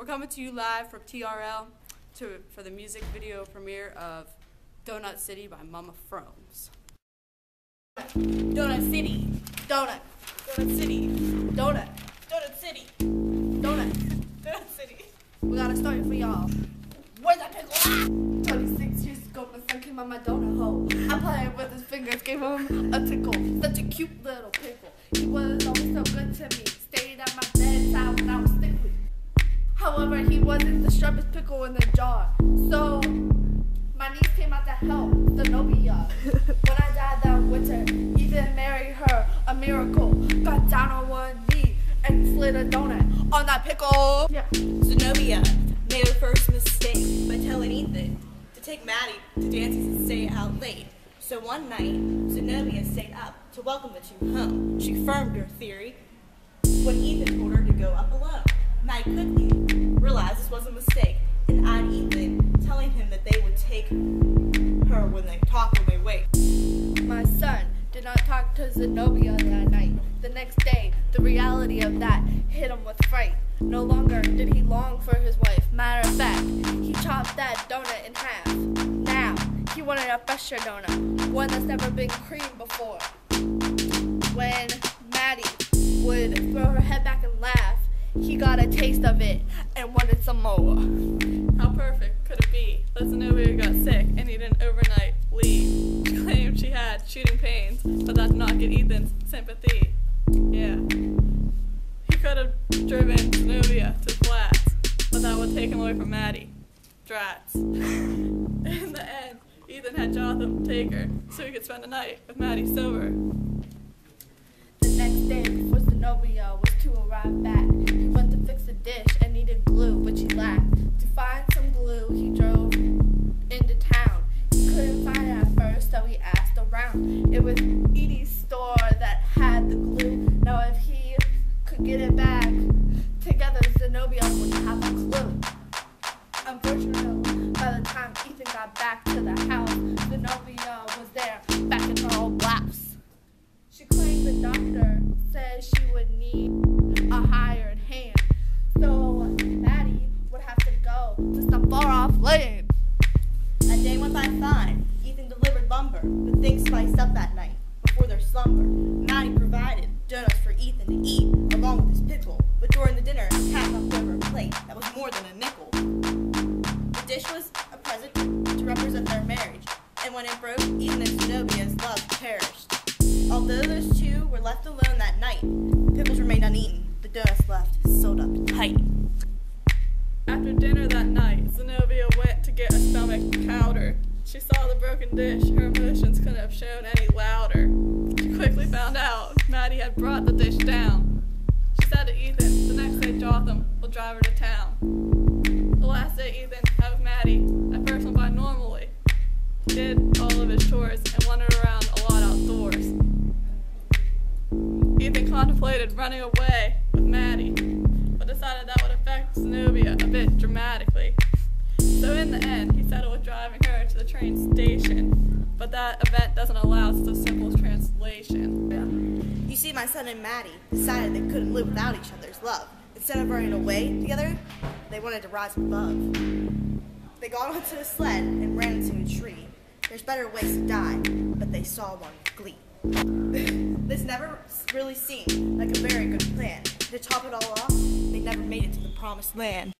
We're coming to you live from TRL for the music video premiere of Donut City by Mama Frome's. Donut City. Donut. Donut City. Donut. Donut City. Donut. Donut City. We got a story for y'all. Where's that pickle at? 26 years ago, my son came on my donut hole. I played with his fingers, gave him a tickle. Such a cute little pickle. He was always so good to me. Stayed at my bedside when I was sickly. However, he wasn't the sharpest pickle in the jar. So, my niece came out to help, Zenobia. When I died that winter, Ethan married her, a miracle. Got down on one knee and slid a donut on that pickle. Yeah. Zenobia made her first mistake by telling Ethan to take Maddie to dances and stay out late. So one night, Zenobia stayed up to welcome the two home. She affirmed her theory when Ethan told her to go up alone. Maddie quickly realized this was a mistake and eyed Ethan, telling him that they would take her when they talk when they wake. My son did not talk to Zenobia that night. The next day, the reality of that hit him with fright. No longer did he long for his wife. Matter of fact, he chopped that donut in half. Now, he wanted a fresher donut, one that's never been creamed before. When Maddie would throw her head back and laugh, he got a taste of it and wanted some more. How perfect could it be that Zenobia got sick and needed an overnight leave? She claimed she had shooting pains, but that did not get Ethan's sympathy. Yeah. He could have driven Zenobia to flats, but that would take him away from Maddie. Drats. In the end, Ethan had Jotham take her so he could spend the night with Maddie sober. The next day, before Zenobia was to arrive back, he went to fix a dish and needed glue, which he lacked. To find some glue, he drove into town. He couldn't find it at first, so he asked around. It was Edie's store that had the glue. Now, if he could get it back together, Zenobia wouldn't have a clue. Unfortunately, by the time Ethan got back to the house, Zenobia was there, back in her old blouse. She claimed the doctor said she would need a hired hand, so Maddie would have to go to some far-off land. A day went by fine. Ethan delivered lumber, but things spiced up that night. Before their slumber, Maddie provided donuts for Ethan to eat, along with his pickle. But during the dinner, the cat knocked over a plate that was more than a nickel. The dish was a present to represent their marriage, and when it broke, Ethan and Zenobia's love perished. Although those two were left alone that night, pickles remained uneaten. The donuts left sewed up tight. After dinner that night, Zenobia went to get a stomach powder. She saw the broken dish. Her emotions couldn't have shown any louder. She quickly found out Maddie had brought the dish down. She said to Ethan, the next day Jotham will drive her to town. The last day Ethan had with Maddie, at first went by normally. He did all of his chores and wandered around a lot outdoors. Ethan contemplated running away with Maddie, but decided that would affect Zenobia a bit dramatically. So in the end, he settled with driving her to the train station, but that event doesn't allow such a simple translation. You see, my son and Maddie decided they couldn't live without each other's love. Instead of running away together, they wanted to rise above. They got onto a sled and ran into a tree. There's better ways to die, but they saw one with glee. This never really seemed like a very good plan. To top it all off, they never made it to the promised land.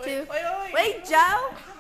two. Wait. Wait, Joe.